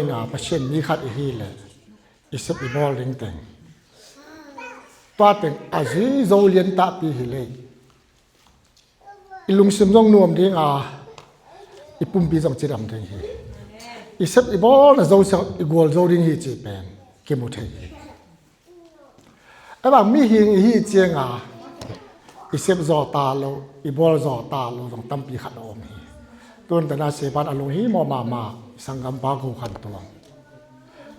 na pasien ni khat hi le isep ibol ring teng pa teng azi zo lien ta pi hi le ilung sim jong nuam ding a ipum pi jong chiram ding hi isep ibol na zo sa igol zo ring hi chi pen ke mu thei aba mi hi chiang a isep zo ta lo ibol zo ta lo jong tam pi khat om hi ton ta na se ban alung hi mo ma sangam ba ko khan to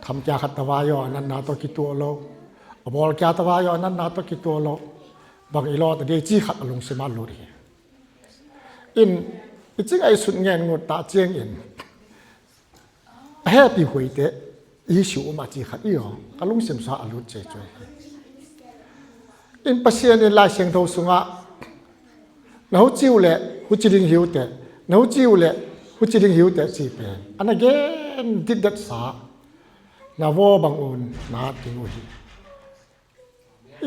tham kya khat tawa yo nan na to ki to lo bol kya tawa yo nan na to ki to lo bang ilo ta de chi khat alung se ma lo ri in iching ai sun ngen ngot ta chiang in happy hui te issue ma chi khat yo alung sem sa alut che choi in pasien in la siang tho sunga nau chiu le hu chi ding hiu te nau chiu le hu chi ding hiu te chi pen and again did that sa na wo bang un na ting hi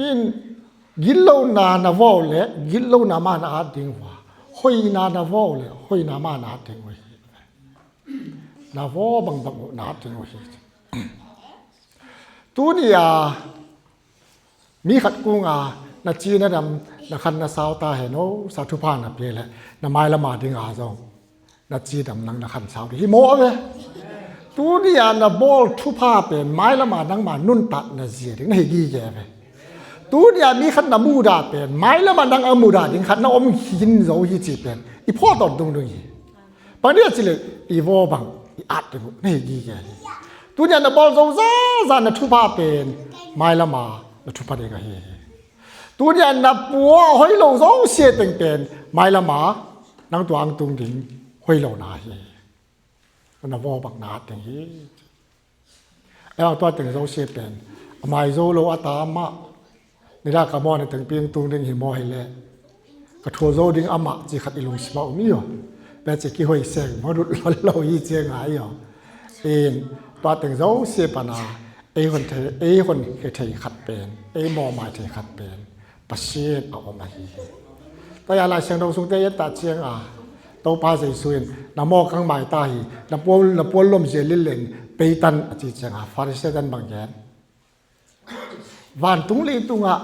in gillo na wo le gillo na ma na ding wa hoi na wo le hoi na ma na ting hi na wo bang na ting hi tu ni a mi khat ku nga na chi na dam na khan na sao ta he no sa thu pa na pe le na mai la ma ding a zong na chi dam nang na khan sao hi mo ve tu ni a na bol thu pa pe mai la ma nang ma nun ta na ji ding nei gi ge ve tu ni a mi khat na mu da pe mai la ma nang a mu da ding khat na om hin zo hi chi pe i pho ton dung dung hi pa ni chi le i vo bang i at de nei gi ge tu ni a na bol zo za na thu pa pe mai la ma na thu pa de ga hi tu ni a na puo hoi lo zo se teng pen mai la ma nang tuang tung ding hoi lo na hi na wo bak na teng hi a to teng zo se pen mai zo lo ata ma ni la ka mo na teng piang tung ding hi mo hi le ka tho zo ding ama chi khat ilung sma mi yo pe che ki hoi seng mo ru lo hi che nga yo en to teng zo se pa na e hon ke thei khat pen e mo ma thei khat pen pasien a om hi ta ya la siang dong sung te ta chiang a to pa sei suin na mo kang mai ta hi na pol lom je lil len pe tan a chi chang a farise dan bang yan van tung li tunga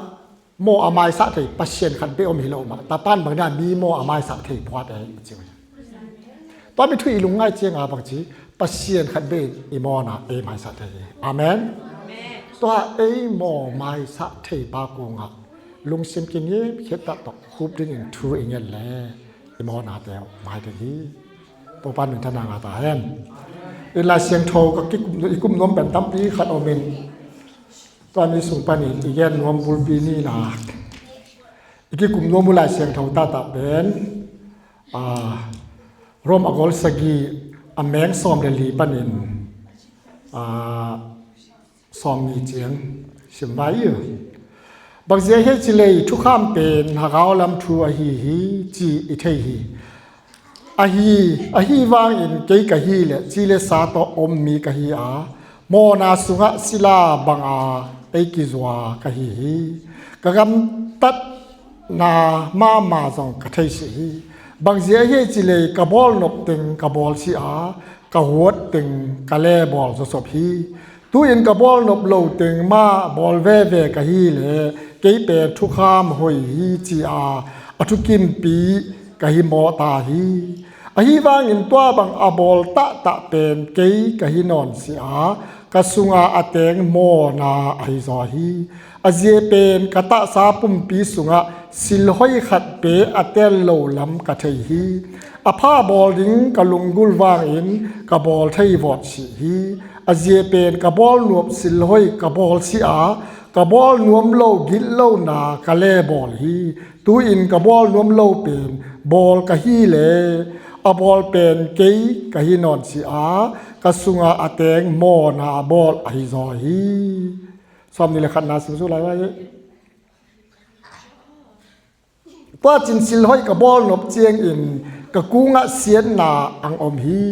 mo amai sa thei pasien khan pe om hi lo ma ta pan bang da mi mo amai sa thei phwat ai chi to mi thui lung ngai chiang a bang chi pasien khan be i mo na e mai sa thei amen to e mo mai sa thei ba ko nga lung sim kin ye khet ta to khup ding in thu in ye le i mo na te mai te hi to pan min thana nga ta hen in la siang tho ka ki kum nom ben tam pi khat o min to mi sung pan ni i yen nom bul pi ni na ki kum nom la siang tho ta ben rom agol sagi a meng som le li panin som ni chiang sim vai yu bang je he chi le thu kham pen ha gaw lam thu a hi chi i thei hi a hi wang in ke ka hi le chi le sa to om mi ka hi a mo na sunga sila bang a ei ki zwa ka hi ka gam tat na ma zong ka thei si hi bang je he chi le ka bol nop teng ka bol si a ka hot teng ka le bol so sop hi tu in ka bol nop lo teng ma bol ve ka hi le ke pe thu kham hoi hi chi a athu kim pi ka hi mo ta hi a hi wang in twa bang a bol ta pen ke ka hi non si a ka sunga ateng mo na ai zo hi a je pen ka ta sa pum pi sunga sil hoi khat pe atel lo lam ka thei hi a pha bol ding ka lungul wang in ka bol thei vot si hi a je pen ka bol nuop sil hoi ka bol si a ka bol nuam lo gil lo na ka le bol hi tu in ka bol nuam lo pen bol ka hi le a bol pen ke ka hi non si a ka sunga ateng mo na bol ai zo hi som ni le khat na su lai wa pa chin sil hoi ka bol nop chiang in ka kunga sian na ang om hi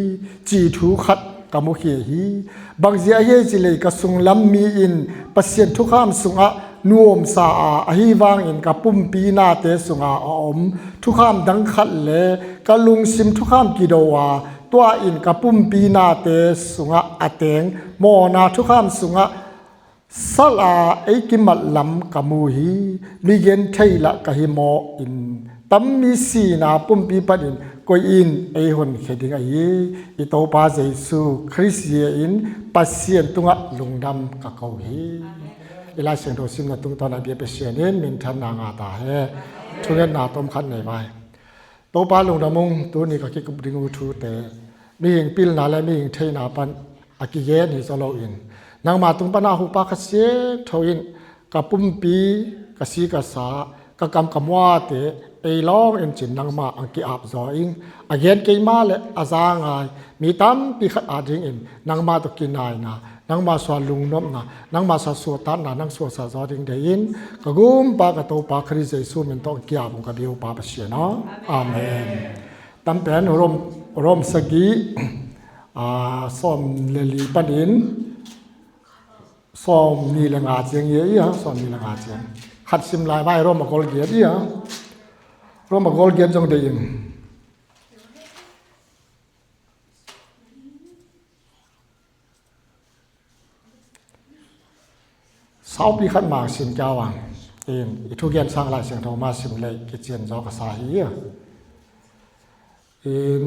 chi thu khat ka mu khi hi bang zia ye chi le ka sung lam mi in pasien thu kham sunga nuom sa a hi wang in ka pum pi na te sunga om thu kham dang khat le ka lung sim thu kham ki do wa ตัวอินกับปุ่มปีนาเตสุงะอเตงโมนาทุกขามสุงะสลาไอกิมัดลำกมูฮีลิเกนเทละกะฮิโมอินตัมมิสีนาปุ่มปีปัดอินก็อินไอหนเขดิงไออิโตปาเจสุคริสเยอินปัสเซียนตุงะลุงดำกะเกาฮีเวลาเสียงโดซิมนะตุงตอนนั้นเบียเปเชียนเน้นมินทันนางาตาเฮทุเรศนาต้มขันในใบโตปาลุงดำมงตัวนี้ก็คิดกับดิงอุทูแต่มีหิงปิลนาและมีหิงเทนาปันอากิเยนฮิซาโลอินนางมาตุงปนาหุปาคเสียทวินกับปุ่มปีกับสีกับสากับกำกำว่าเตไอล้องเอ็นจินนางมาอังกิอาบจออิงอาเย็นเกยมาและอาซางายมีตั้มปีขัดอาจิงอินนางมาตกินนายนะนางมาสวนลุงนมนะนางมาสวดตันนะนางสวดสาจอดิงเดินกกุมปากตัวปากคริสเยซูมันต้องเกี่ยวกับเดียวปาปเชียนะอาเมนตั้มเป็นรมสกีส้มเลลีปันอินส้มนี่ละงาเจียงเยี่ยส้มนี่ละงาเจียงขัดซิมลายใบร่มมะกอลเกียร์ยี่ร่มมะกอลเกียร์จงเดียงสาวปีขันมาสินเจ้าวังเองทุกอย่างสร้างลายเสียงโทมาสิมเลยกิจเจียนจอกสาฮีเอง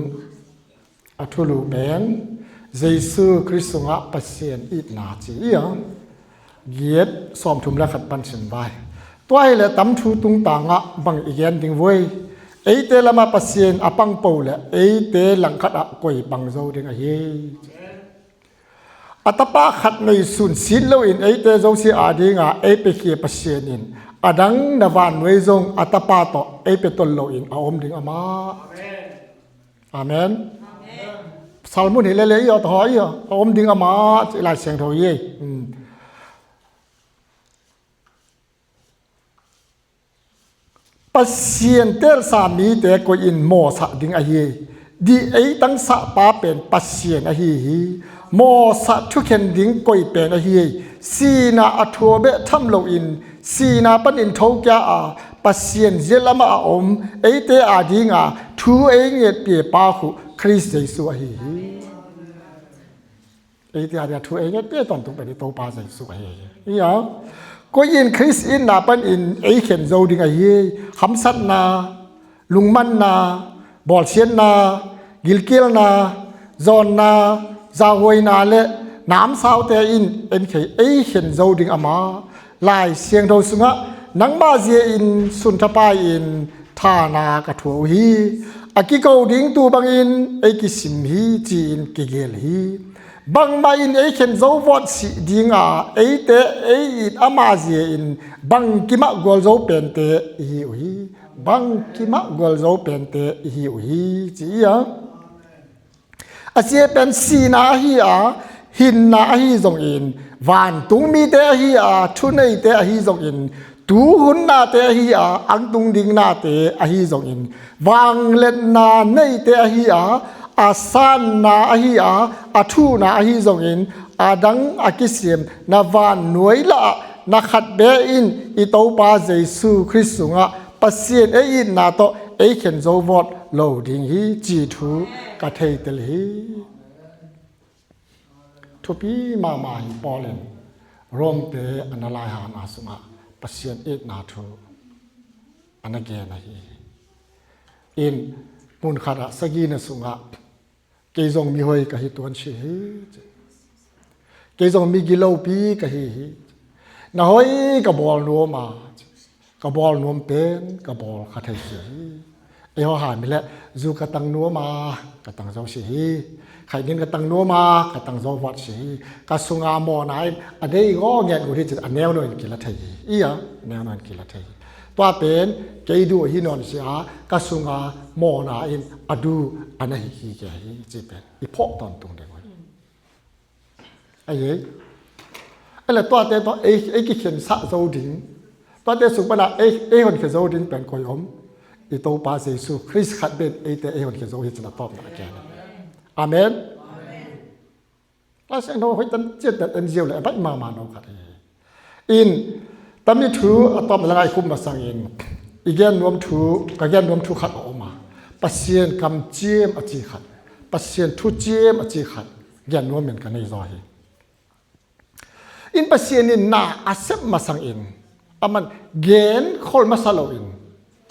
อัทุลูเป็นเยซูคริสต์งะปัสเซียนอิดนาจีเกียรติสอมทุมและขัดปันสินใบตัวไอ้เลยตั้มชูตุงต่างะบังอีกยันดิงเว้ยไอ้เตละมาปัสเซียนอปังเป่าเลยไอ้เตหลังขัดอะก่อยบังโจดิงไอ้เย่อัตปาขัดในสุนสินแล้วอินไอ้เตโจสิอาดิงะไอ้เปเกียปัสเซียนอินอดังนวานเวจงอัตปาต่อไอ้เปตนโลอินอาอมดิงอามาอาเมนซาลมุนเฮเลเลยอถอยอาอมดิงอามาหลายเสียงถอยเย่ปัสเซียนเตลสามีแต่ก็อินโมสะดิงอาเยดีไอตั้งสะปาเป็นปัสเซียนอาเฮโมสะทุกเข็นดิงก็เป็นอาเฮสีนาอัทัวเบทำโลอินสีนาปันอินทอกยาอาปัสเซียนเจลมาอมไอเตอาดิงอาทูเองเงเปียปาหุคริสต์เยซูอาเฮไอเตอาดิทูเองเงเปียตอนตุไปในโตปาเยซูอาเฮนี่อ่ะก็ยินคริสอินนาปันอินไอเข็นโจดิงไอเย่คำสัตนาลุงมันนาบอลเชียนนากิลเกลนาจอนนาจาหวยนาเลน้ำสาวเตอินเอ็นเคไอเข็นโจดิงอามาลายเสียงโดสุงะนังมาเจียอินสุนทปายอินทานากระถัวฮีอากิโกดิงตูบังอินไอกิสิมฮีจีนกิเกลฮีบางมาอินไอเข็นโจวอดสิดิงอาไอเตไออินอามาเจียอินบางกิมะกอลโจเป็นเตฮีอุฮีบางกิมะกอลโจเป็นเตฮีอุฮีจีอ่ะอาเจียเป็นสีนาฮีอาหินนาฮีจงอินวานตุงมีเตฮีอาชุนไอเตฮีจงอินตูหุนนาเตฮีอาอังตุงดิงนาเตฮีจงอินวางเล่นนาในเตฮีอาอาซานนาฮีอาอาทูนาฮีจงอินอาดังอากิเซียมนาวานหน่วยละนักขัดเบอินอิโตปาเยซูคริสต์งะปัสเซียนเออินนาโตเอเข็นโจวอดโลดิงฮีจีทูกะเทยเตลฮีทุปีมาฮิปอเลนรวมเตอนาลายหานาสุงะปัสเซียนเอตนาทูอนาเกนะฮีอินมุนขัดสกีนสุงะเกยงมีหอยกะฮิตวนชีเกยงมีกิโลปีกะฮินะหอยกะบอลนัวมากะบอลนวมเป็นกะบอลขัดฮีไอหามีแล้วจูกะตังนัวมากะตังเจ้าชีใครเงินกะตังนัวมากะตังเจ้าวัดชีกะสุงามอไหนอันนี้ก็เงี้ยกูที่จะอันแนวหน่อยกิละไทยอีอ่ะแนวหน่อยกิละไทยตัวเป็นเกยดูฮินอนเสียกะสุงามอไหนอดูอันไหนฮีแกฮีจีเป็นอีพอตอนตรงเดียวไอ้เหี้ยไอ้ละตัวเตตัวไอ้กิเขียนสะโจดิงตัวเตสุปนาไอ้คนเขียนโจดิงเป็นคอยอมอีโตปาเยซูคริสต์ขัดเป็นไอ้เตไอ้คนเขียนโจดิงจะตอบมาแกอาเมนแล้วเสียงเราให้ตั้งเจ็ดแต่เอ็นเจียวเลยไปมาโนขัดอินตั้งมีถูตอบละไงคุ้มมาสังอินอีกแกนรวมถูกแกนรวมถูกขัดออกมาปัสเซียนคำเจียมอจิขัด pasien thu chem achi khat gian no men kan nei zo hi in pasien in na asep masang in aman gen khol masalo in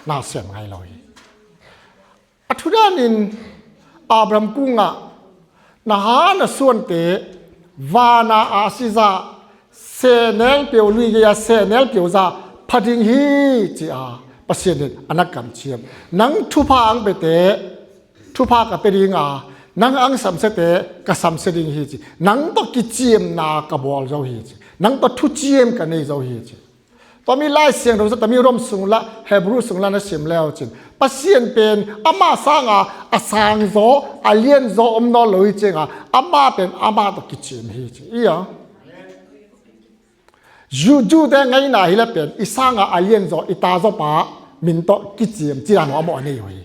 na sem ngai lo hi athudan in Abraham kunga na ha na suan te vana asiza senel peo lui ya senel peo za phading hi chi a pasien anakam chiam nang thupa ang bete thupa ka peringa nang ang samsete ka samseding hi chi nang to ki chiam na ka bol zo hi chi nang to thu chiam ka nei zo hi chi to mi lai siang ro sa to mi rom sungla hebrew sungla na sim leo chin pasien pen ama sanga asang zo alien zo omno loi chenga ama pen ama to ki chiam hi chi iya ju de ngai na hi la pen isanga alien zo ita zo pa min to ki chiam chi ano amo nei hoi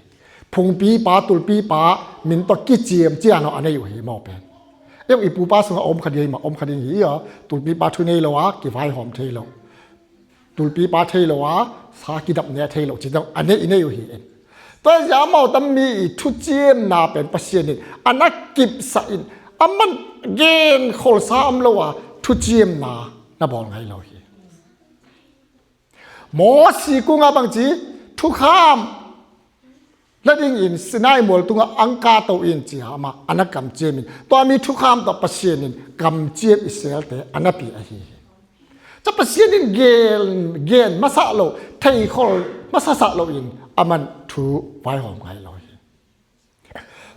phung pi pa tul pi pa min to ki chiam chi ano anei hoi mo pen em ipu pa sung om khadi ma om khadi hi ya tul pi pa thu nei lo wa ki vai hom thei lo tul pi pa thei lo wa sa ki dap ne thei lo chi dong ane inei hi en to ya mo tam mi thu chiam na pen pasien ni anak kip sa in aman gen khol sa am lo wa thu chiam na bol ngai lo hi mo si ku nga bang chi thu kham la ding in sinai mol tunga angka to in chi ama anakam chemin to mi thu kham to pasien in kam chem isel te anapi a hi cha pasien in gen masa lo thei khol masa sa lo in aman thu vai hom ngai lo hi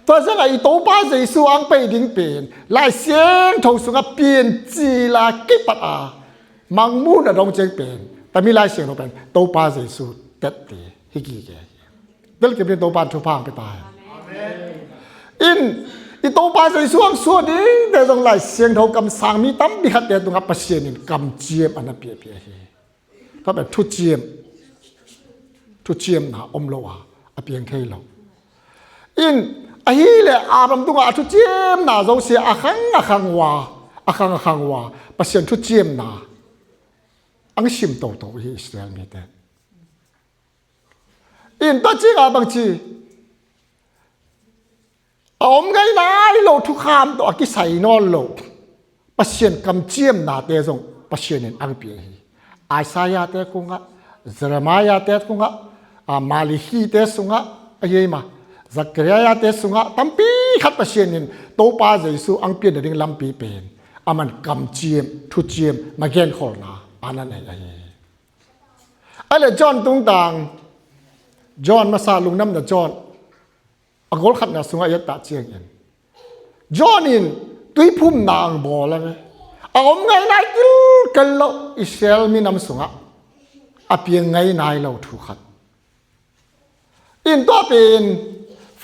to zang ai to pa jesu ang pe ding pen lai sieng tho sunga pien chi la ki pat a mang mu na dong cheng pen ta mi lai sieng no pen to pa jesu tet ti hi ki ge del ke pen to pa thu phang pe ta in i to pa jesu ang so ding de dong lai sieng tho kam sang mi tam bi khat te tunga pasien in kam chiem ana pi pi hi ta be thu chiem na om lo wa a pieng thei lo in a hi le Abraham tunga thu chiem na zo se akhang wa pasien thu chiem na ang sim to hi Israel mi te in ta chi ga bang chi om ngai nai lo thu kham to ki sai non lo pasien kam chiem na te zong pasien in ang pi hi Isaiah te kunga Jeremiah te kunga Malachi te sunga ayema Zachariah te sunga tampi khat pasien in to pa jesu ang pi da ding lampi pen aman kam chiem thu chiem ma gen khol na anan ai ale John tung tang John masa lung nam na John agol khat na sunga ya ta chiang en John in tui phum nang bo la om ngai nai kil kal lo Israel mi nam sunga apiang ngai nai lo thu khat in to pen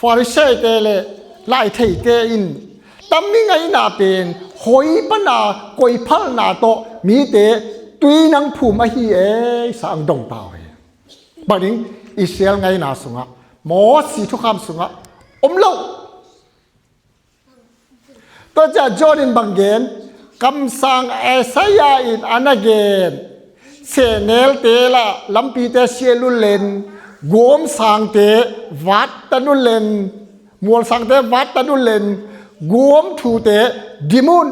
Pharisee te le lai thei te in tam mi ngai na pen hoi pa na koi phal na to mi te tui nang phum a hi e sang dong taw he ba ding Israel ngai na sunga mo si thu kham sunga om lo to ja Jordan bangen kam sang Isaiah in anagen senel te la lampi te sielul len gom sang te wat tanul len mual sang te wat tanul len gom thu te dimun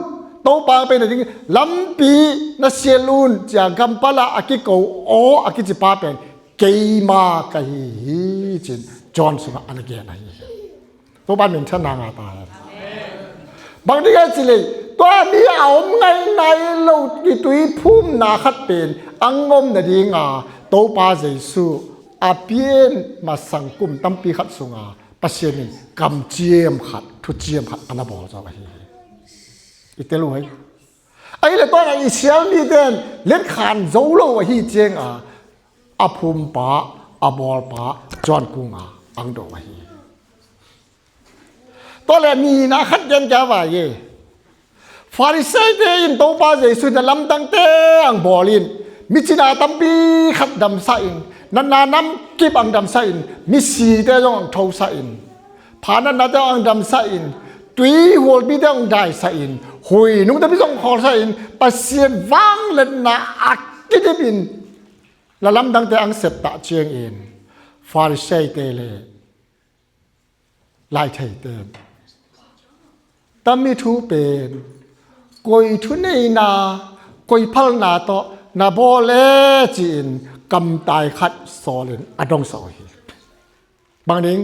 to pa pe na ding lampi na sielun ja gampala akiko o akichi pa pen keima ka hi chin John sunga anagen na hi to ban min thana nga ta bang diga chile to mi aom ngai nai lo ki tui phum na khat pen angom na dinga to pa jesu apien masangkum tampi khat sunga pasien kam chiem khat thu chiem khat ana bo za hi itelu hai ai le to na Israel ni den len khan zo lo hi cheng aphum pa abol pa John kunga ang do hi to le ni na khat den ja wa ye Pharisee te in to pa jesu na lam dang te ang bolin michina tampi khat dam sa in nana nam kip ang dam sa in mi si te jong thau sa in phana na te ang dam sa in tui hol bi dang dai sa in hui nung te bi jong khol sa in pasien wang len na akidin la lam dang te ang sep ta chieng in Pharisee te le lai thai te ตัมมิทูเป็นกอยทุนนากอยพัลนาโตนาโบเลจีนกำตายขัดโซเลนอดงโซฮีบางนิง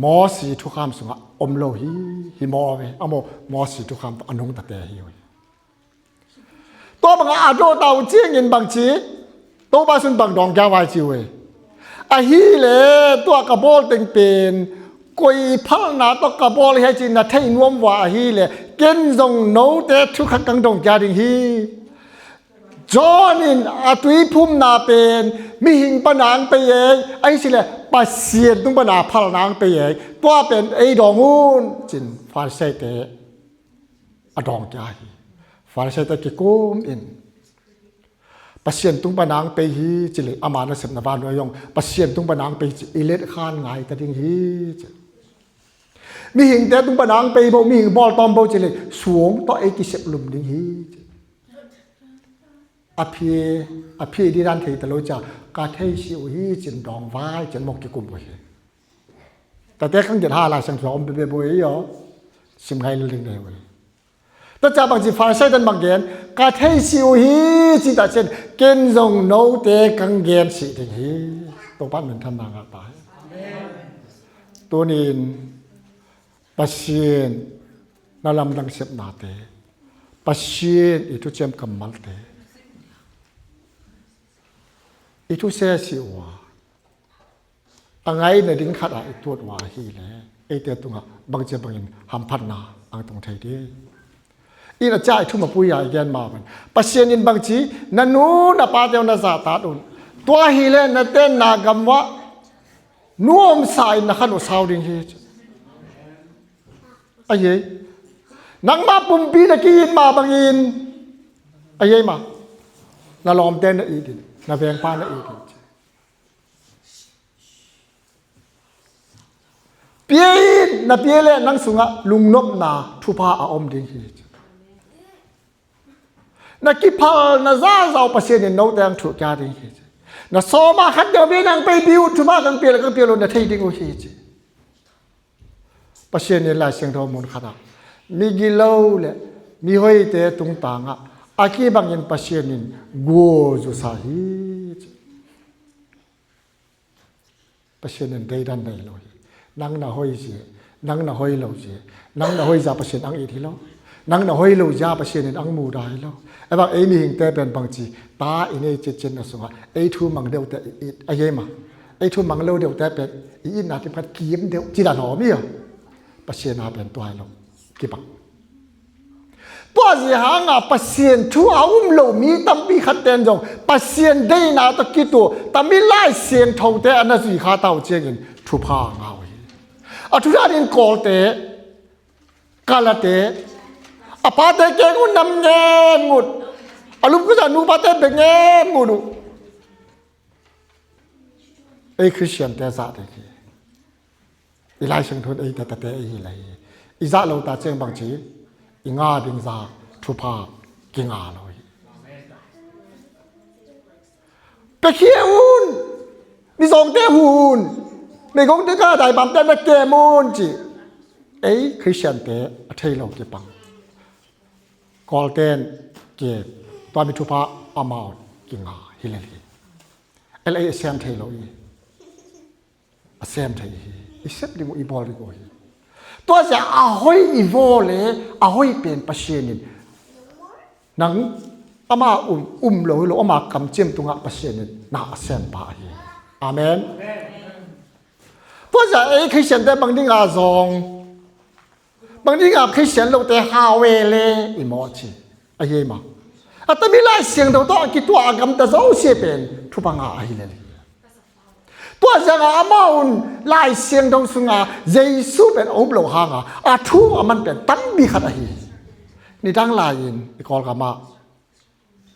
มอสีทุกคำสุงอมโลฮีมอเวอโมมอสีทุกคำอนงตะเตฮีตัวบางอาโดตาวเจียงยินบางจีตัวบาสุนบางดองยาวายจิเวอาฮีเลตัวกระโบลเต็งเป็นกวยพัลนาตัวกระโบลให้จีนนะเทนวมว่าอาฮีเลเกนจงโนเตทุกขังกังดองยาดิงฮีจอนินอาตุยพุ่มนาเป็นมีหิงปนางไปเองไอ้สิเลปัสเซียนตุ้งปนาพัลนางไปเองตัวเป็นไอ้ดองงูนจินฟาเซเตอดองยาฮีฟาเซเตกิกุมอินปัสเซียนตุ้งปนางไปฮีจิเลอามานะเสพนบานวยงปัสเซียนตุ้งปนางไปอิเลดขานไงตะดิงฮีมีหิงแต่ตุ้งปนางไปบ่มีหิงบอลตอมบ่จิเลสวงต่อไอ้กิเสพลุมดิงฮีอภิดีดันเทตโลจากาเทชิวฮีจินดองไว้จินมกกิกุมบ่เฮแต่แต่ขังจะหาลายสังสอมเบบ่ยอสิมไงลิงได้เว้ยแต่จะบางสิฟาใช้ดันบางเกนกาเทชิวฮีจิตาเช่นเกนจงโนเตกังเกนสิดิฮีตัวปั้นเหมือนทำนางตายตัวนี้ปัสเซียนนาลำดังเสพนาเตปัสเซียนอิทุเจมกัมมัลเตอีทุเสียสิวะอังไงในดิ้งขัดไอตัวว่าฮีแหละไอเตตุงะบางเจ้าบางยินหำพันนาอังตรงไทยดีอีน่ะจ่ายทุ่มมาปุยใหญ่แกนมาบันปัสเซียนินบางจีนันนูน่ะปาเดียวน่ะซาตาดุนตัวฮีแหละน่ะเต้นนากำวะนุ่มสายน่ะขันอุสาวดิ้งฮีไอ้ยัยนังมาปุ่มปีตะกี้ยินมาบางยินไอ้ยัยมาน่ะลอมเต้นน่ะอีดินนาเวียงป้านะอีกเปียนเปียเลนังสุงะลุงนบนาทุพาอาอมดิงฮีนักกิพานาซาเจ้าปัสเซียนโนแดงถูกยาดิงฮีนาโซมาขัดเดียวเบียนังไปบิวทุมากังเปียลกังเปียลนเทยดิงโอฮีปัสเซียนลายเสียงทอมุนขนาดมีกิโลเลมีห้อยเตะตุงตางะอากีบางยันปัสเซียนินกัวจุสาฮีปัสเซียนินได้ดันได้เลยนังน่ะห้อยเสียนังน่ะห้อยเหล่าเสียนังน่ะห้อยจ่าปัสเซียนอังอีทีแล้วนังน่ะห้อยเหล่าจ่าปัสเซียนินอังมูได้แล้วไอ้บางมีหิงแต่เป็นบางจีตาอินเอเจเจนนะสงะไอ้ทูมังเดียวแต่ไอ้ยังมาไอ้ทูมังเดียวแต่เป็นอินนาที่พัดเกียมเดียวจีดานหอมีอ่ะปัสเซียนเป็นตัวเรากี่ปังตัวสิหางปัสเซียนทูอาอุ้มโลมีตั้มปีขัดเต็นจงปัสเซียนได้นาตะกี้ตัวตั้มมีไล่เสียงทองแต่อันนั้นสิขาเต่าเจียงทุพาเงาอ่ะทุกท่านอินโกลเตกาลเตอ่ะปาเตเกงุนนำเงินหมดอ่ะลูกก็จะนูปาเตเป็นเงินหมดไอ้คริสเตียนแต่ซาเตกีอีไลเชิงทนไอ้แต่ไอ้ไรอีซาเราตาเจียงบางทีอีงาดิงซาทุพากิงอาเลยไปเขี้ยวมีสองเตหูนไม่คงจะกล้าได้บัมแต่ละเกมูนจีไอ้คริสเตียนเตะเทยเราเก็บปังกอลเตนเก็บตอนมีทุพาอามากิงอาฮิเลลีไอ้เซมเทยเราอีเซมเทยอีเซมดิโมอีบอลดิโกฮีตัวจะอาห้อยอีโวเลยอาห้อยเป็นปัสเซียนินนังอามาโลโลอามากำเจียมตุงะปัสเซียนินน่าเซมปาฮีอาเมนตัวจะไอ้คริสเตียนแต่บางทีงาซองบางทีงาคริสเตียนเราแต่ฮาเวเลอีโมชีไอ้ยังมาแต่มีหลายเสียงตัวตัวกิตัวอากำแต่เจ้าเสียเป็นทุบังอาฮิเลตัวจะอามาหลายเสียงตรงสุงาเยซูเป็นอุบโลหางอาทูมันเป็นตั้มบีขัดอาฮีนี่ทั้งหลายอินอีกอลกามา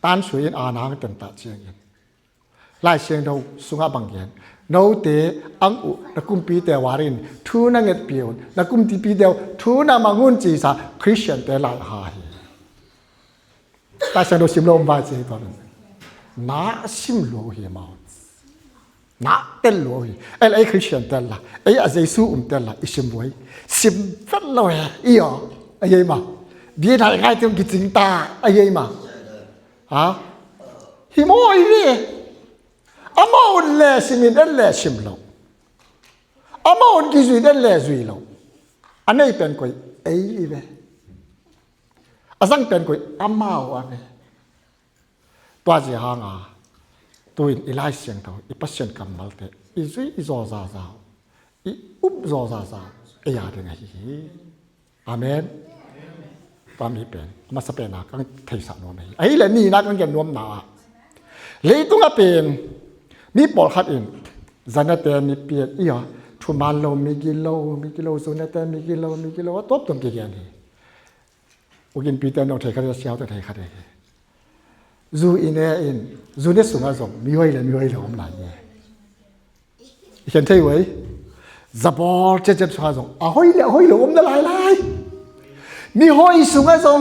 ตานสวยอินอานังเต็มตาเชียงอินหลายเสียงตรงสุงาบางเย็นโนเตอังอุนักกุมปีเตวารินทูนังเอ็ดเปียวนักกุมตีปีเดียวทูนามังุนจีสาคริสเตียนเตหลายหาฮีแต่เสียงตรงสิมโลมบาเจตอนนั้นน่าสิมโลเฮียมาน่าเต้นโลเฮีไอ้คริสเตียนเต้นละไอ้อาเจซูเต้นละอิชิมไว้สิมฟันโลเฮียอีอ๋อ ไอ้ยัยมาดีถ่ายง่ายเต็มกิจสิงตาไอ้ยัยมาฮะฮิโมอีนี่อามาอุนเลสิมินเอเลชิมลงอามาอุนกิจุยเอเลจุยลงอันนี้เป็นกุยไอ้เว้อาสังเป็นกุยอามาอันนี้ตัวจีหางาตัวอินอิไลเสียงตัวอิปัสเซนกัมมัลเตอิจุยอิโซซาซาอิอุบโซซาซาไอ้ยาเรื่องอะไรอาเมนตามนี้เป็นมาสเปนนักกันไทยสานนวมไอ้เลยนี่นักกันยันนวมหนาเลยต้องเป็นมีปอดขัดอินจันเตมีเปียอีอ่ะทุมานโลมีกิโลโซนเตมีกิโลว่าตัวต้นกี่แกนี่โอกินปีเตอร์นอเทคัดเสียวแต่ไทยคัดเองจูอินเออินจูเนี่ยสุงาส่งมีไว้เลยอมหลายเนี่ยเห็นใช่ไหมจับบอลเจ็บสุงาส่งห้อยเลยอมละลายมีห้อยสุงาส่ง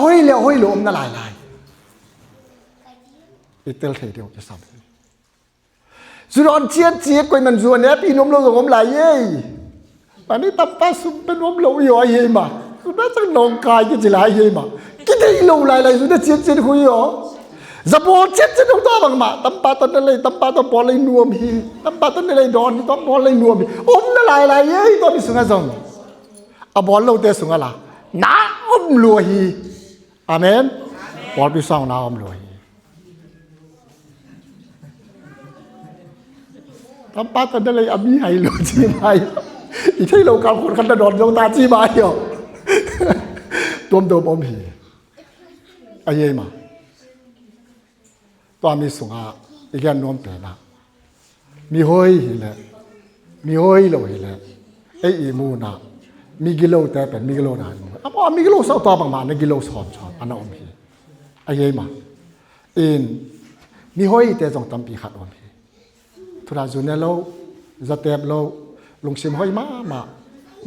ห้อยเลยอมละลายอีเตลเทเดียวจะซ้ำสุดอ่อนเจี๊ยบกว่ามันส่วนเนี้ยพี่น้องเราส่งอมหลายเย่อันนี้ตับป้าสุเป็นอมเราอยู่ไอ้เย่มาสุดน่าจะลงกายกิจหลายเย่มากินได้ลงหลายสุดน่าเจี๊ยบคุยอ๋อจะบอลเจี๊ยบต้องตัวบางมาตับป้าต้นอะไรตับป้าต้นบอลเลยนัวมีตับป้าต้นอะไรดอนต้นบอลเลยนัวมีอมละลายเย่ตัวมีสุงาส่งบอลเราเตะสุงาละน้าอมลัวฮีอาเมนบอลพิษน้าอมลัวฮีทำป้าตอนนั้นเลยอามีให้หลุดจีมาอีที่เราการคนขันตะดอนลงตาจีมาอยู่ตัวมอมหีไอ้ยัยมาตัวมีสุงอาอีกอย่างน้อมเปล่ามีห้อยหิเลมีห้อยเราหิเลไอ้อีมูนามีกิโลแต่เป็นมีกิโลนานมีกิโลสาวตัวบางมาในกิโลสอนอันนั้นอมหีไอ้ยัยมาอินมีห้อยแต่จงตั้มปีขัดอมหีทุราจุนเนี่ยเราจะเตบเราลงเสียมห้อยมา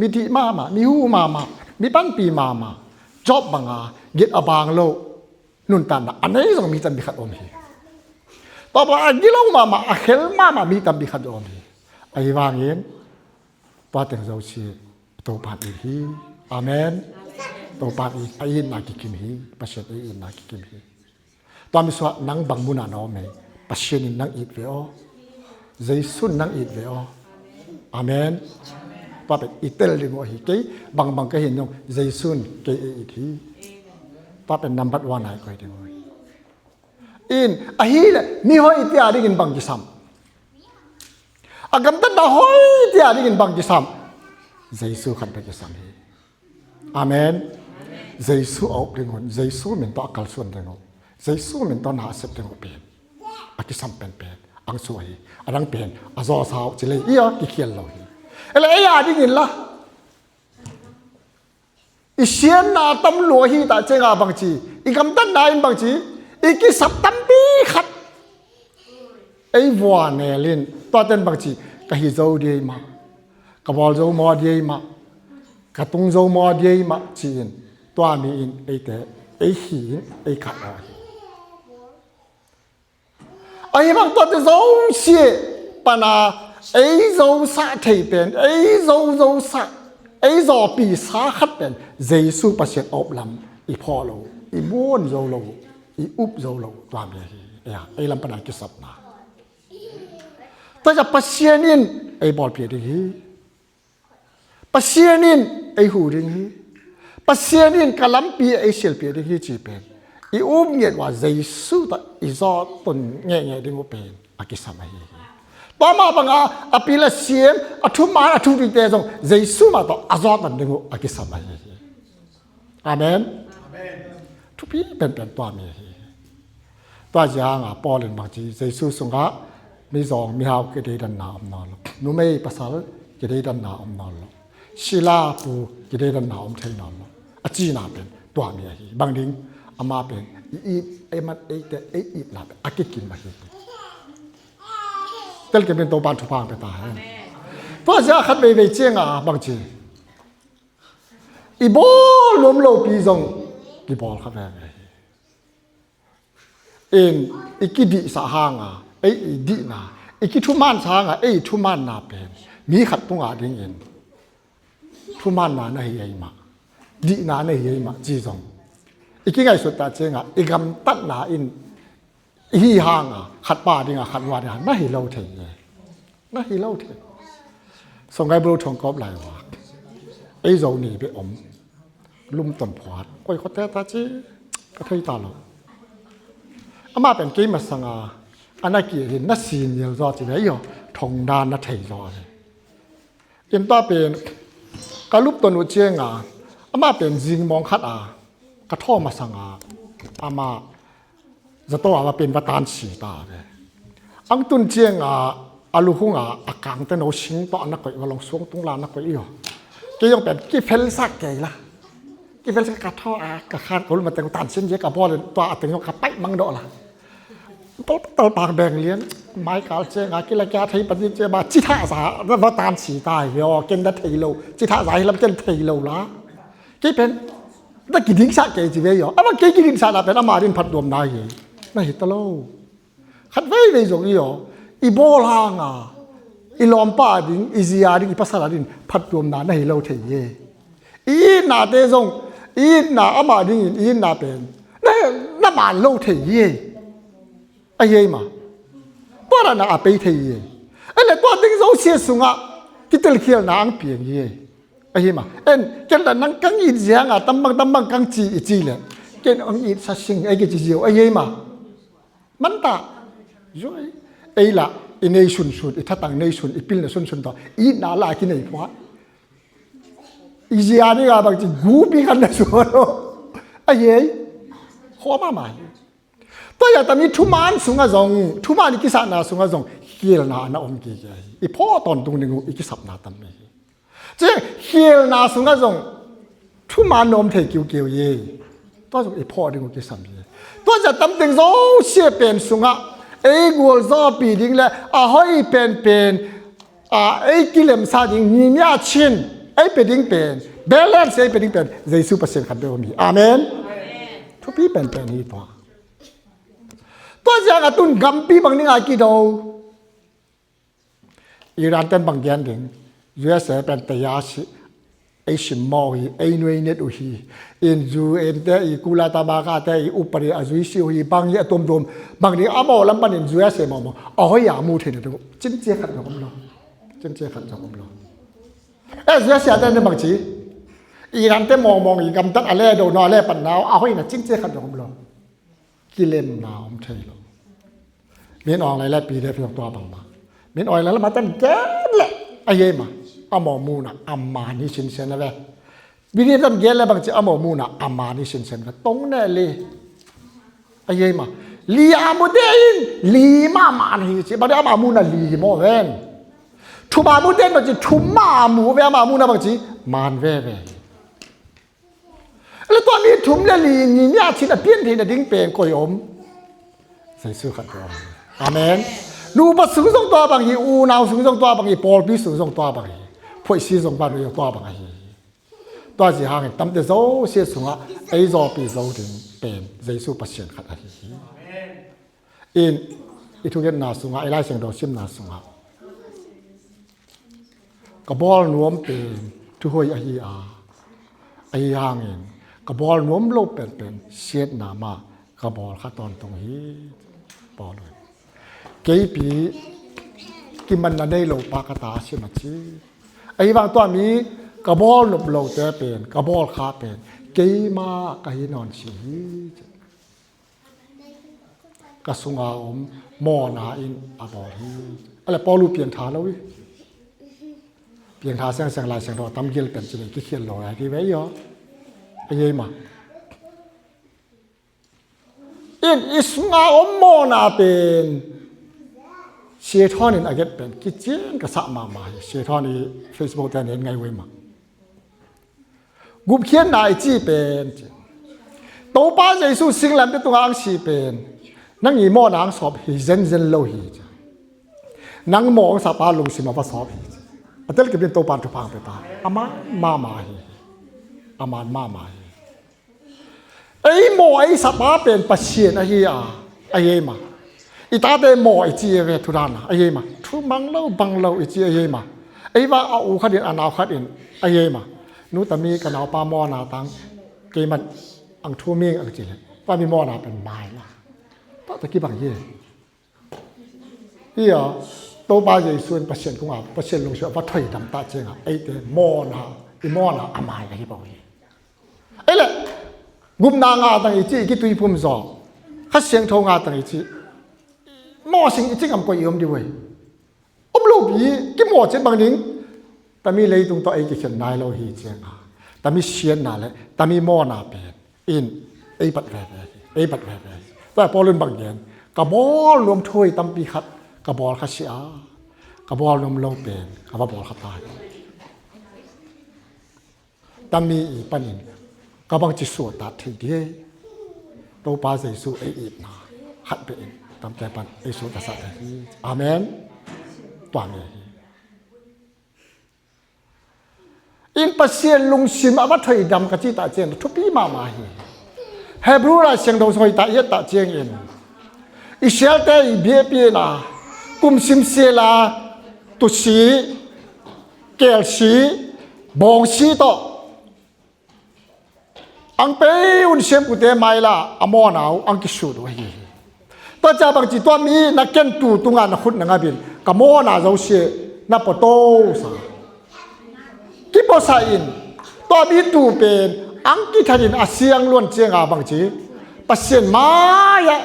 มีดีมามีหูมามีปั้นปีมาจอบบางเget abangเรานุนตันนะอันนี้ต้องมีตันบิขัดอมฮีต่อไปกิโลมาเขลมามีตันบิขัดอมฮีไอ้วางเงินตัวเต็งเราเชียตัวปาดีฮีอาเมนตัวปาดีไอ้นักกิมฮีปัจจัยไอ้นักกิมฮีตัวมีส่วนนังบังมุนาโนเมปัจจัยนังอีกเวอใจสุนนังอีกเวออาเมนตัวเป็นอิตาลีโมหิเกย์บางก็เห็นยงใจสุนเกย์อีกทีตัวเป็นนัมเบอร์วันไหนก็ได้เลยอินอะฮีเลยมีห้อยที่อาริกินบางกิสามอากำตันดาห้อยที่อาริกินบางกิสามใจสุขันไปกิสามฮีอาเมนใจสุเอาเรื่องใจสุเหมือนตัวกัลส่วนเรื่องใจสุเหมือนตัวหาเสพเรื่องเป็นอากิสามเป็นอังสวยอังเป็นอาซอสาวจิเลยอีอะกิเขียนเราอะไรไอ้ยาดิงินละอีเชียนนาตำรวจฮีตาเจงาบางจีอีกำตันนายบางจีอีกิสับตัมปีขัดไอ้วัวเนลินตัวเต็นบางจีกะฮิโซเดียมากะบอลโซมอเดียมากะตุงโซมอเดียมาจีนตัวมีอินไอ้แต่ไอ้หีไอ้ขัดไอ้บางตัวจะโซเสียปนาไอ้โซซาเทเป็นไอ้โซซาไอ้โซปีสาขัดเป็นเจสุปัสเชตอบลำอีพอโลอีม้วนโซโลอีอุบโซโลตัวเมียไอ้ลำปนังกิสับนาแต่จะปัสเชนินไอ้บอลเปียดีปัสเชนินไอ้หูดิงปัสเชนินกะลำปีไอ้เชลเปียดีจีเป็นอีอุ้มเงียดว่าเจสุตอีซอตุนเงี้ยดิงเป็นอากิสับมาต่อมาบางอาปีละเสียมทุกเตะจงเจสุมาต่ออาซอตันดิงอากิสับมาอาเมนทุกปีเป็นตัวมีตัวอย่างปอลินบางทีเจสุสงฆ์มีสองมีหาวกิเลดันนาอมนอลนุ่มไม่ภาษากิเลดันนาอมนอลศิลาปูกิเลดันนาอมเทนอลอาจีนาเป็นตัวมีบางดิ้งอามาเป็นไอ้มันไอ้แต่ไอ้อีลาเป็นอากิกินมาเตลเก็เป็นตัวบานทุพางไปตายเพราะฉะนั้นขัดไปเจียงบางทีอีบอลล้มโลปีจงอีบอลขัดไปเองอีกิดิสาหางไอ้ดินาอีกิทุมานสางไอ้ทุมานนาเป็นมีขัดตรงดิ่งเองทุมานนาในไอ้มา ดีนาในเฮมาจีจงอีกไงสุดตาเจงอ่ะอีกำตัดนาอินฮีหางอ่ะขัดป่าดิงอ่ะขัดวาดิงน่าหิเลาเทน่าหิเลาเทส่งไงบรูทงกอบไหลวะไอ้โจนี่ไปอมลุ่มต้นพวดก้อยเขาแต่ตาจีก็เทยตาลงอามาเป็นเกมมาสังอาอันนั้นกี่เห็นนักซีนเดียวรอจีได้ยอทงดานนักเทยรอเลยเอ็มต้าเป็นการลุบต้นอุเชียงอ่ะอามาเป็นจิงมองคัดกระท่อมาสังอามาจะต้องมาเป็นประธานสีตาเลยอังตุนเจียงอาลูกงอากางแต่โนชิงต่อนักก๋วยว่าลงสวงตรงลานนักก๋วยอีกก็ยังเป็นกี่เฟลสักไงล่ะกี่เฟลสักกระท่อกระคาดเขามาแต่งตันเส้นเยอะกับพ่อเลยตัวแต่งยกกระไปมังดอล่ะตัวปากแบ่งเลี้ยงไม้กาเจียงกิเลกาไทยปฏิเจมาจิตาสาประธานสีตายเดียวเก่งได้ไทยโลจิตาสายลำเจนไทยโลละกี่เป็นแต่กี่ดิ้งสักไงจีเวียอ่ะว่ากี่ดิ้งสักเป็นอามาดินพัดดวมได้ยังน่าเห็นตลอดขัดไว้ในตรงนี้อ๋ออีโบลางอีลอมป้าดินอีซีอาดินอีภาษาดินพัดรวมนาในเราเทียอีนาเตซงอีนาอามาดินอีนาเป็นน่ามาเราเทียไอ้ยัยมาตัวนั้นอาไปเทียไอ้เล็กตัวดิ้งเราเสียสุงกิตลเขียนางเปียงยัยไอ้ยัยมากันแต่นังกังอีเสียงตั้มบังกังจีอีจีเลยกันอังอีสัสิงไอ้กิจเจียวไอ้ยัยมามันตาจ้อยไอ้ละอินเนชุนชุดอิทัตังเนชุนอิปิลเนชุนชุนต่ออีน่าลากินไอ้พวกอีเจียนี่ก็บางทีกูปีกันนะส่วนไอ้ยัยข้อมาใหม่ตัวอย่างตอนนี้ทุมานสุงะจงทุมานอีกิสานาสุงะจงเฮียนาหน้าอมกี่ใจอีพ่อตอนตรงนึงอีกิสับนาตันไม่เจ้เฮียนาสุงะจงทุมานนมเทกิวเกียวเย่ตัวจงอีพ่อดึงอีกิสับเย่ตัวจะตั้มดึงโซ่เสียเป็นสุงะไอ้กัวซอปีดิ้งเลยห้อยเป็นไอ้กิเลมซาดิ้งมีเมียชินไอ้เป็นดิ้งเป็นเบลเลนส์ไอ้เป็นดิ้งเป็นเจสุเปอร์เซ็นต์ขัดเบลมีอาเมนทุกพี่เป็นนี่ตัวจะกระตุ้นกัมปีบางนี่กี่ดาวอิหร่านเป็นบางอย่างดิ้ง USA เป็นตยาสิไอ้ชิมมอฮีไอ้หน่วยเน็ตอุฮีอินจูเอ็นเตอีกุลาตาบากาเตอีอุปริอาจุยซิฮีบางอย่างตุ่มบางทีอามาลำบันอินจูเอสเอมาเอาให้ยามูเทนดูจินเจขัดจากผมล้อจินเจขัดจากผมล้อจูเอสอาจจะในบางทีอิหร่านเตมองอีกำตัดอะไรโดนอะไรปันนาวเอาให้น่ะจินเจขัดจากผมล้อกิเลนนาวมเทลมีนออะไรแล้วปีเดียวเพียงตัวบางมามีนออะไรแล้วมาตั้งแก่แหละไอ้เย่มาอาหมอมูนะอามานี่ชินเซนนะเว้ยวิธีทำเยอะเลยบางทีอาหมอมูนะอามานี่ชินเซนก็ตรงแน่เลยไอ้ยัยมาลีอามุเดนลีมานี่สิบางทีอามามูนะลีโมเวนทุมามูเดนบางทีทุมามูเวอามามูนะบางทีมันเว้ยแล้วตอนนี้ทุมและลีนี่เนี่ยชินเปลี่ยนที่จะดิ้งเป็นกอยอมใส่ซื้อขัดตัวอาเมนดูบัดสูงส่งตัวบางทีอูนาวสูงส่งตัวบางทีปอลปีสูงส่งตัวบางทีพวกซีส่งบางทีตัวบางทีตัวสิหางตั้มแต่โซ่เสียสูงไอ้โซ่ปีโซ่ถึงเป็นเจสุปัสเซียนขัดอะไรอีทุกอย่างน่าสูงไอ้ไล่เสียงดอกชิมน่าสูงกระบอกนวมเป็นทุกคนไอ้หางเองกระบอกนวมโลกเป็นเสียดหนามากระบอกข้าตอนตรงนี้ปอเลยกี่ปีกิมันนั่นได้โลปากตาใช่ไหมจีไอ้บางตัวมีกระบอกหลบโลเตเป็นกระบอกขาเป็นกี่มาก็ให้นอนชีกระสุงอาอมมอนาอินอาบอฮีอะไรปอลูเปลี่ยนฐานแล้ววิเปลี่ยนฐานเสียงลายเสียงรอตั้มเกลเป็นจีนกี่เขียนลอยกี่ไว้ยอไอ้ยัยมาอิสุงอาอมมอนาเป็นเชียร์ทอนินอาเกตเป็นกิจเจนกับสะมาเชียร์ทอนี่เฟซบุ๊กแต่เห็นไงเว้ยมากุบเขียนนายจีเป็นตัวป้าเจสุสิงแลมเป็นตัวอังสีเป็นนั่งอีหม้อนางสอบฮีเซนโลฮีนั่งมองสาปาลงสิมาว่าสอบฮีอันเตลก็เป็นตัวปานทุพังไปตาอามาฮีอามันมาฮีไอ้หมอไอ้สาปาเป็นปัจเจียนฮีไอ้เย่มาอีตาเดมอไอจีเวทุรานไอเยมาทุบังเลาไอจีไอเยมาไอว่าเอาขัดเดินอนาวขัดเดินไอเยมา นูตะมีกันเอาปามอนาตังเกมันอังทูมิงอังจิเลยว่ามีมอนาเป็นไม้ละตะกี้บางยี่อีอ่ะโตบาใหญ่ส่วนเปอร์เซ็นต์ของอ่ะเปอร์เซ็นต์ลงเชื่อว่าถอยดำตาเจงอ่ะไอ้เดมอนาอีมอนาอามายกันที่บอกยี่ไอ้แหละกุมนางาตังอีจีกี่ตุยพุ่มซอข้าเสียงทงาตังอีจีมอสิงอีจีกำกวยยมดีเว้ยลูกบีกี่หมดเจ็ดบางนิ่งแต่มีเลยตรงตัวเองกี่เขียนนายเราฮีเจียงอ่ะแต่มีเชียนน่ะเลยแต่มีมอนาเป็นอินไอ้บัดแวร์ไอ้บัดแวร์แต่พอรุ่นบางเย็นกระบอกรวมถ้วยตั้มปีขัดกระบอกข้าเสียกระบอกรวมโลเป็นกระบอกข้าตายแต่มีอีปันอินกระบอกจิตสวดตัดทีเดียวตัวปลาใส่สู้ไอ้อีน่ะขัดเป็นตามใจปันไอ้สู้ตัดสัตว์อาเมนตัวนี้อินปัสเซียนลุงซิมอาวัตถอยดำกะจิตาเจงทุปีมามาฮีเฮบรูราเสียงดงสอยตาเยตาเจงอินอิเชลเตอีเบียปีนากุมซิมเซลาตุสีเกลสีบองสีโตอังเปอุนเซมกุเตไมล่าอมอนาวอังกิสูดวะฮีตัวจ่าบางจิตตัวมีนักเก็นตูตุงานนักขุดนักบินกมอนาเจ้าเสียนับปโตสากิปสาอินตัวมีตูเป็นอังกิทันินอาเซียงล้วนเจียงอาบางจีปัสเซียนมายะ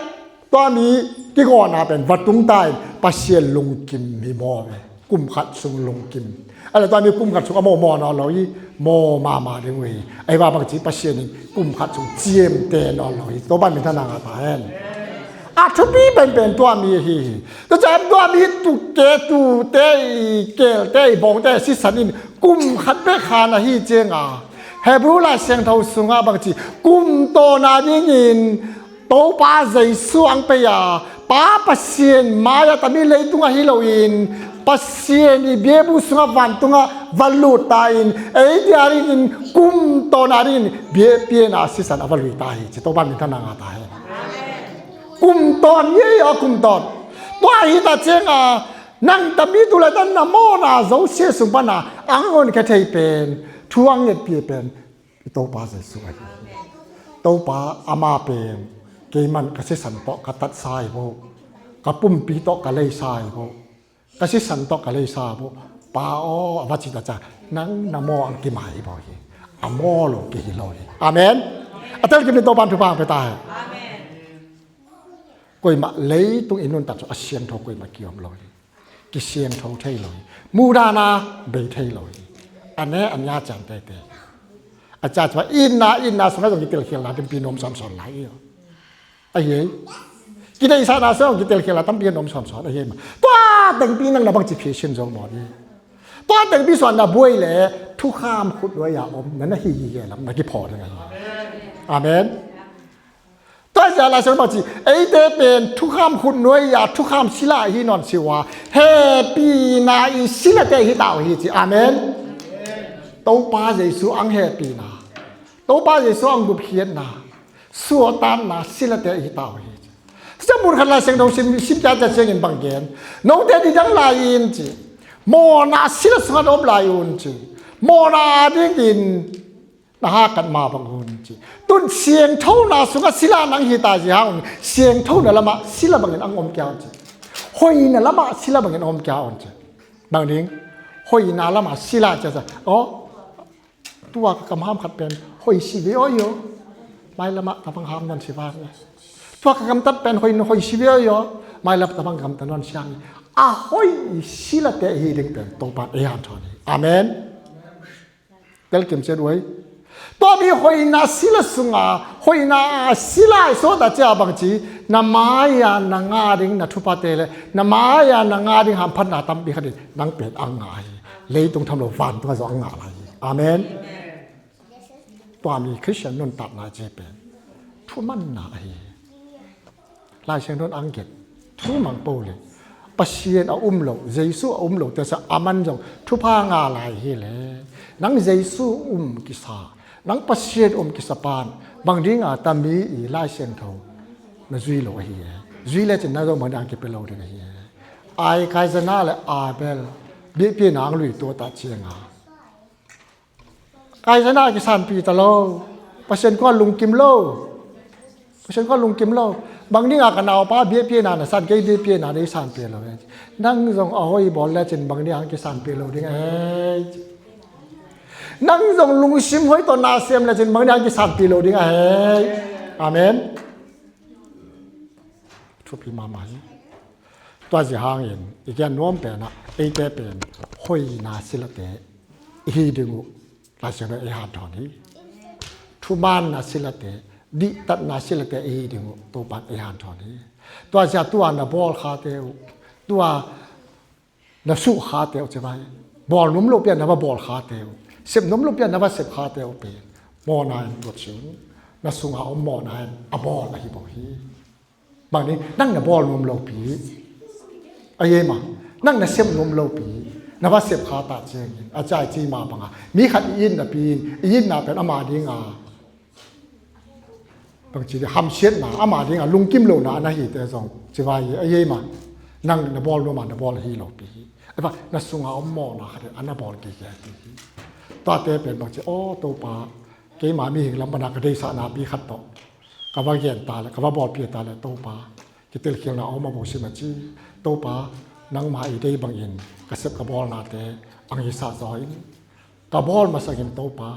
ตัวมีกิกอนาเป็นวัดตุงใต้ปัสเซียนลงกิมมีมอเวกุมขัดสุงลงกิมอะไรตัวมีกุมขัดสุงอโมมอนอลอยโมมาเดงเวไอ้ว่าบางจีปัสเซียนกุมขัดสุงเจียมเตนอลอยตัวบ้านเป็นทนางาตาเอนอาทุบีเป็นตัวมีฮีตัวจำตัวมีตุเกตุเตเกลเตบองเตสิสันินกุมขัดเบคานาฮีเจงอาเฮบรูลาเสียงเท่าสุงาบางทีกุมโตนาดิงินโตป้าใจสวงไปยาป้าปัสเซียนมายาตามีเลยตุงาฮิโลอินปัสเซียนเบียบุสุงาวันตุงาวัลลูตาอินเอเดียรินกุมโตนาดินเบียเปียนาสิสันอวัลลูตาฮิจิโตบันมิทานางาตาฮิกุมตอนเยี่ยกุมตอนตัวฮิตาเจงอานังตามีตุลาตันนาโมนาโจเสียสุปนาอังอนแค่เทเป็นทวงเงียบเปียเป็นโตป้าใจสวยโตป้าอามาเป็นเกมันกษัตริย์สันโตกตัดสายโบกปุ่มปีโตกะเลยสายโบกษัตริย์สันโตกะเลยสายโบป้าอ๋อวัจิตาจานังนาโมอังกิมาฮิบอยอโมโลกิฮิโลยอาเมนอาจารย์กินโตบันทุบางไปตายกวยมาเลยตุงอินุนตัดอาเซียนทอกวยมาเกี่ยมลอยกิเซียนทอเทลอยมูดานาเบเทลอยอันนี้อันยาจังเตอาจารย์ว่าอินนาสมัยตรงกิเตลเขียนลาเป็นปีนมสอนไหลไอ้เหี้ยกิได้สานาเสียงกิเตลเขียนลาตั้งปีนมสอนไอ้เหี้ยมาตัวแต่งปีนั่งเราบังจิเพชนจงหมดนี่ตัวแต่งปีสอนน่ะบุยแหละทุกข้ามขุดไว้อย่าอมนั่นน่ะฮีเหี้ยแล้วนักกิพอได้ไงอาเมนตัวจะอะไรสักบางทีไอ้เดเป็นทุกข้ามคุณน้อยอย่าทุกข้ามศิลาฮีนอนสิวะเฮปีนาอิศิลาเตฮิตาวฮิจิอาเมนโตป้าเยซูอังเฮปีนาโตป้าเยซูอังบุเพียนนาสัวตานนาศิลาเตฮิตาวฮิจิสมุนขันลายเสียงดงสิมจ่าจะเสียงอินบางเกนน้องเดดิจังลายอินจิโมนาศิลาสังดมลายอุนจิโมนาดิกินนะฮะกันมาบางคนจีตุนเสียงเท่านาสุกศิลานังฮิตาจีฮะเสียงเท่านั่นละมาศิลาบางเงินอังอมแก้วจีหอยนั่นละมาศิลาบางเงินอมแก้วจีบางทีหอยนั่นละมาศิลาจะจะอ๋อตัวกำห้ามขัดเป็นหอยชีวิโอโยไม่ละมาตะพังห้ามนั่นสิว่าตัวกำตัดเป็นหอยชีวิโอโยไม่ละตะพังกำตัดนั่นเสียงหอยศิลาเตฮีดึงเป็นตัวปาเอียนทอนี่อาเมนเดลกิมเซด้วยตัวมีหอยนาศิลสุงาหอยนาศิลาโซดาเจ้าบางทีนามายานางาดิงนัทุปาเตเลนามายานางาดิงหามพันนาตัมบิคดินังเป็ดอังไงเลยตรงทำโลฟันตัวจะอังอะไรอาเมนตัวมีคริสเตียนนนตัดนาเจเป็นทุมันนาลายเชิงนนอังเกตทุมังโปเลยปัสเซียนเอาโลเยซูเอาโลแต่จะอามันจงทุพางาลายเฮเลนังเยซูกิสานังปัสเซียนกิสปานบางทีตามีอีลายเชียงทองนจุยโลเฮียจุยเลจะน่าจะเหมือนอังเกเปโลเดียเฮียไอใครจะน่าเลยอาเบลเบี้ยนางลุยตัวตาเชียง Kai sana kisan pi talo. Pasien ko lung kim lo. Pasien ko lung kim lo. Bang ni nga kanao pa bie pie na san ke bie pie na dei san pie lo. Nang jong ahoi bol la chen bang ni ang kisan pie lo ding ai. Nang jong lung sim hoi to na sem la chen bang ni ang kisan pie lo ding ai. Amen. Thu pi ma ma. Twa ji hang yin. Ikyan nom pe na ei te pen hoi na silate. Hi dingu la chen e ha thon ni. Thu man na silate di tat na silate e dingu to pat e han thon ni. Twa ja tua na bol kha te tua na su kha te che bai. Bol num lo pian na ba bol kha te. Sep num lo pian na ba sep kha te pe. Mo na ro chin. Na su nga om mo na a bol na hi bo hi. Bang ni nang na bol num lo pi. Aye ma nang na sep num lo pi. Na ba sep kha ta che a chai chi ma banga. Mi khat yin na pi yin na pen ama ding a. Bang chi ham siet na ama ding a lung kim lo na na hi te song chi ba yi aye ma nang na bol no ma na bol hi lo pi. Ai ba na su nga om mo na kha ana bol ki ya ti. Ta te pen bang chi o to pa ke ma mi hing lam bana ka dei sa na pi khat to. Ka ba yen ta la ka ba bol pi ta la to pa. Ki tel khiang na o ma bo si ma chi to pa nang ma i dei bang yin ka sep ka bol na te ang hi sa zoi. Ka bol ma sa gin to pa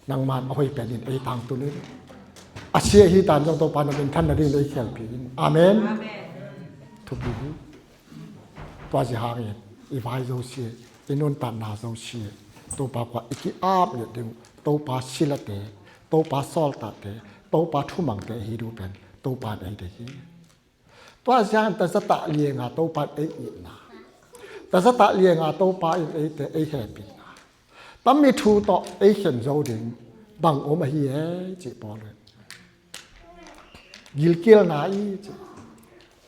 nang man a hoi pen in ei tang tu ni. Asia hi tan jong to pa na ben than na ring dei khel pi. Amen. Thu bi. Twa ji hang yin i vai zo si i non tan na zo si to pa kwa iki ap le ding to pa silate to pa sol ta te to pa thu mang te hi du pen to pa dei de hi. Twa jang ta sa ta lie nga to pa ei i na. Ta sa ta lie nga to pa ei te ei he pi na. Tam mi thu to ei khen zo ding bang o ma hi he chi po le. Gil kiel na i chi.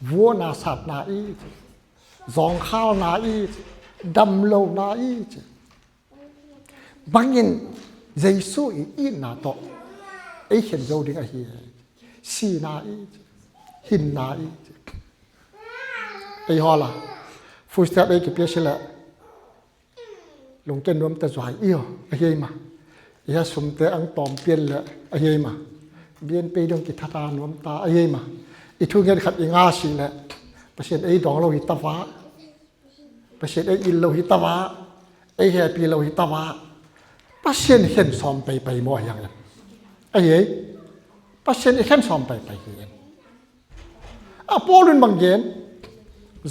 Vua na sat na i chi. Zong khao na i chi. Dam lo na i chi. Bang yin Giêsu i na to ei khen zo ding a hi he. Si na i chi. Hin na i chi. Ei ho la. Phu step ei ki pye sila. Lung ken nom ta zwai iyo a hi ma. Ya sum te ang tom pian la a hi ma. Bien pe dong ki thata nom ta a hi ma. I thu ngen khat i nga si la. Pasien ei dong lo hi ta wa. Pasien ei il lo hi ta wa. Ei happy lo hi ta wa. Pasien hen som pe pe mo yang ya. A hi. Pasien i hen som pe pe hi. A polun bang gen.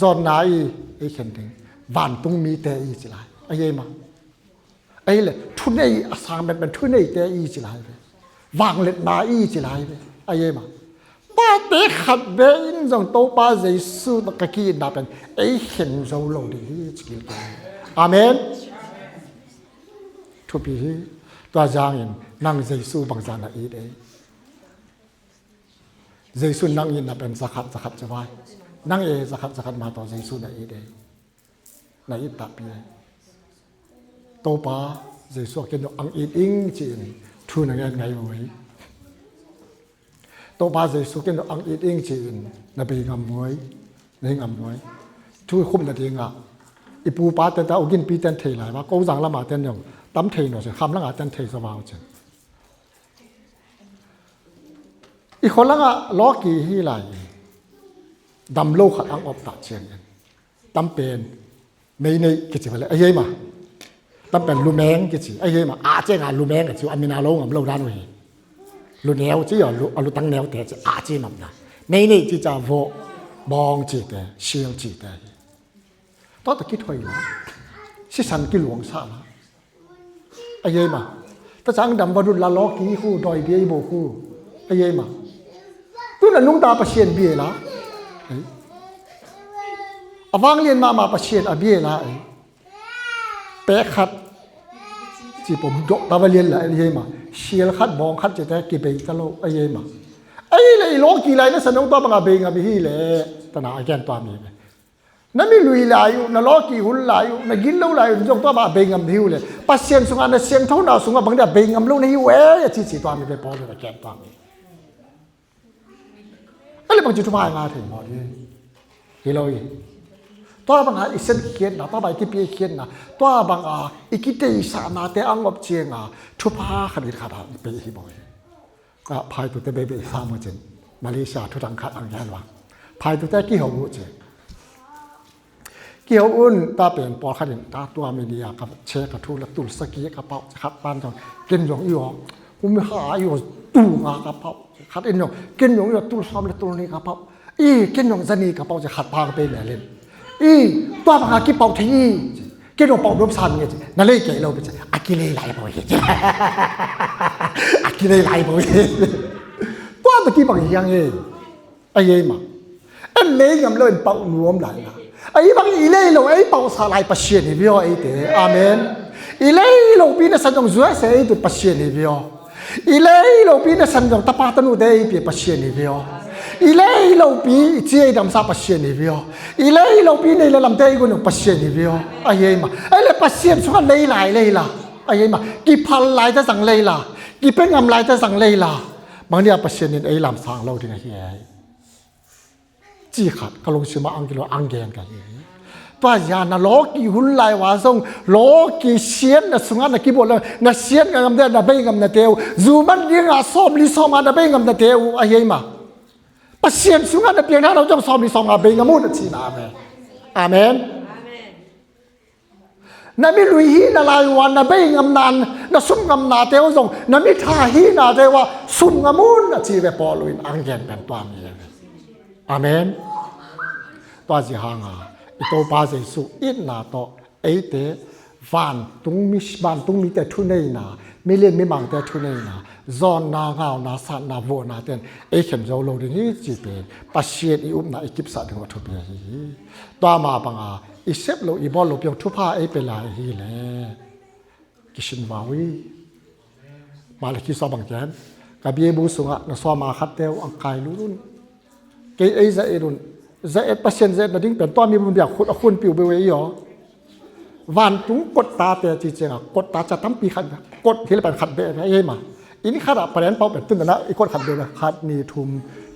Zon na i ei khen ding. Van tung mi te i chi lai. A hi ma. Ai le thu nei asang ben thu nei te i chi lai. Vang let na i chi lai. A hi ma. Ba te khat be in jong to pa Giêsu ta ka ki na pen ei khen zo lo di chi ki. Amen. Thu pi twa jang in nang Giêsu bang jan na i de. Giêsu nang in na pen zakhat cha wai. Nang e zakhat ma to Giêsu na i de. Na i ta pi. To pa Giêsu ken ang i ing chin thu na ngai wei. To pa Giêsu ken ang i ing chin na be ngam moi. Nei ngam moi. Thu khum na ding a. I pu pa ta ogin pi tan thei lai wa ko jang la ma tan yong tam thei no se kham la nga tan thei sa wa chen. I khol nga lo ki hi lai. Dam lo khat ang op ta chen. Tam pen mei nei ki chi le ai ma. Tam pen lu meng ki chi ai ma a che nga lu meng ki chi amina lo ngam lo dan wi. Lu neo chi yo lu tang neo te chi a chi nam na. Mei nei chi cha vo bong chi te shiel chi te. To ta ki thoi la. Si san ki luang sa la. Ai ma. Ta chang dam ba du la lo ki hu doi bi bo hu. Ai ma. Tu na nung ta pasien bi la. Awang lien ma pasien a bi la ai. Pe khat chi pom dok ta ba lien la ai ma. Shiel khat bong khat che te ki be ta lo ai ma. Ai le lo ki lai na sanong ta ba nga be nga bi hi le. Ta na a gen twa mi. Na mi lui lai na lo ki hul lai na gin lo lai jong ta ba be ngam hiu le. Pasien sunga na siang thau na sunga bang da be ngam lo na hi we chi chi twa mi be po le gen twa mi. Ai le bang chi tu ba nga the mo di. Hi lo yi. ตัวบางอีเส้นเขียนนะตัวใบที่พี่เขียนนะตัวบางอีกิเตอิสานาเตอังอบเจียงทุพาขดิดขาดไปที่บ่อยก็พายตัวเตเบเบสามจริงมาเลเซียทุกทางขาดอังยันว่าพายตัวเตกี่หัวจริงกี่หัวอุ่นตาเป็นปอขดินตาตัวมีเดียกับเชกกับทุลตุลสกีกับเปาขัดปานจงกินหยงอีหอกูไม่หาอยู่ตู้งากับเปาขัดอินหยงกินหยงอยู่ตุลซ้อมเลยตุลนี้กับเปากินหยงจะนี่กับเปาจะขัดพางไปไหนเล่นตัวบางกี่เป่าที่กี่ดอกเป่าดมซันเนี่ยนั่นเลยเกี่ยวเราไปจ้ะอากิเลไหลบ่อยจ้ะอากิเลไหลบ่อยตัวบางกี่บางอย่างเองไอ้ยังมาไอ้เลี้ยงเราเป็นเป่ารวมหลายนะไอ้บางอีเล่เราไอ้เป่าสลายปัจเจกนี่เดียวไอ้เด้ออาเมนอีเล่เราปีนั้นสันจงช่วยเสียตัวปัจเจกนี่เดียวอีเล่เราปีนั้นสันจงตะปาตนุเดย์ปีปัจเจกนี่เดียวอีเล่เราปีเจียดำซาปัจเจกนี่เดียวอีเล่เราปีในลำเตยกุนปัจเจกนี่เดียวไอ้ยังมาไอ้เล่ปัจเจกสุขันเลยหลายเลยล่ะไอ้ยังมากี่พันหลายจะสั่งเลยล่ะกี่เป็นงำหลายจะสั่งเลยล่ะบางเนี่ยปัจเจกนี่ไอ้ลำสั่งเราที่ไหนเฮียจีขัดก็ลงชิมาอังกิโลอังเกนกันตัวญาณโลกีหุ่นลายวาส่งโลกีเชียนนะสุงานนะกี่บอกเลยนะเชียนกันกำเดินนะเบ่งกำนะเตียวจูมันยังอาสอบลิสอมานะเบ่งกำนะเตียวไอ้ยังมาปัจเจียนสุงานนะเพียงนั้นเราจะสอบลิสอมาเบ่งกำมุนจีน่าเมนอาเมนนะมีลุยฮีนะลายวันนะเบ่งกำนันนะซุ่มกำนาเตียวส่งนะมีท่าฮีนะเตียวว่าซุ่มกำมุนนะจีเวปอลุยอังเกนเป็นตัวมีอาเมนตัวจีหางตัวป้าเจสุอินนาโตไอเตวันตุงมิชบันตุงมีแต่ทุนเนนาไม่เล่นไม่มังแต่ทุนเนนาจอนนาเงานาสันนาโวนาเตนไอเข็มโจโลดีนี้จีเป็นปัจเจกอีอุ้มนาไอกิบสัตว์ถึงวัตถุเบียฮีตัวมาปังอีเซฟโลอีบอลโลเปียงทุพาไอเป็นลายฮีแหละกิชินวาวีมาเลยคิดสอบังแกนกับเบียบูสุงะนสอมาคัดเตวอังกายลุ้นเกยไอจะเอรุนจะเอ็ดเปอร์เซ็นต์จะนั่นดิ้งเป็นตัวมีบุญแบบคุณปิวไปไว้ยอวันตุงกดตาเตะจริงๆกดตาจะตั้มปีขัดกดที่เราเป็นขัดเบะไอ้มาอินขัดประเด็นเป้าเป็นตึ้งนะไอ้กดขัดเบะขัดนีทุม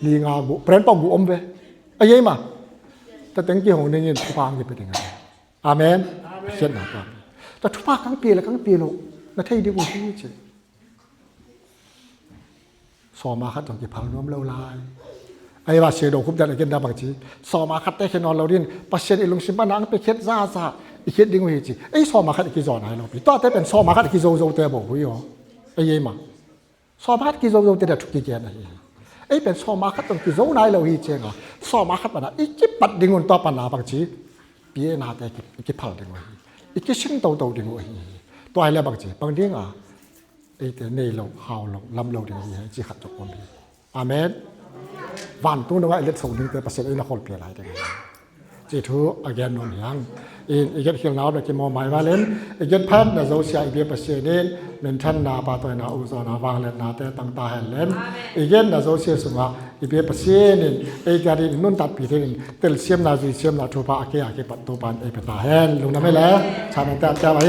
ลีงาบุประเด็นเป้าบุอมเบะไอ้มาแต่ตั้งกี่หงในเงินทุกพังจะเป็นยังไงอาเมนเช่นนั้นครับแต่ทุกพังครั้งปีละครั้งปีโลนั่นที่ดีกว่าที่จริงสอมาขัดจังกี่พังน้อมเล่าลายไอ้ว่าเชโดคุบดันเกินดาบางทีสอมาคัดแต่แค่นอนเราเรียนปัจเจกอีลุงสิมปนังไปเค็ดซาอีเค็ดดิ้งวิจิไอ้สอมาคัดกี่จอไหนเราพี่ตัวแต่เป็นสอมาคัดกี่โจเตะบอกวิโอไอ้ยี่มาสอมาคัดกี่โจเตะถูกกี่แกนไอ้เป็นสอมาคัดตรงกี่โจไหนเราฮิเจงสอมาคัดปนังอีกิปัดดิ้งวนตัวปนาบางทีปีนาแต่อีกิพัลดิ้งวิอีกิชิงโตดิ้งวิตัวไอ้เล่บางทีบางดิ้งไอ้แต่เนยเราฮาวเราลำเราดิ้งวิจีขัดจบคนดีอาเมนวันตู้นึกว่าเล็ดส่งถึงแต่เปอร์เซ็นต์อีละคนเปลี่ยนอะไรกันจีทูอาเกนนนยังอีกเขียนแล้วเด็กมอหมายว่าเล่นอีกแพทย์นะโซเชียลเบียเปอร์เซ็นต์นี่เมนทันนาปาตัวนาอุซอนาวางเล่นนาแต่ต่างๆเล่นอีกนะโซเชียลสุงะอีเบียเปอร์เซ็นต์นี่อีกการที่นุ่นตัดปีที่นี่เตลเซียมนาจุเซียมนาทูปาอาเกะปัตตุปันเอเปตาเฮนลงน้ำไม่แล้วชาเมนตาเจ้าไว้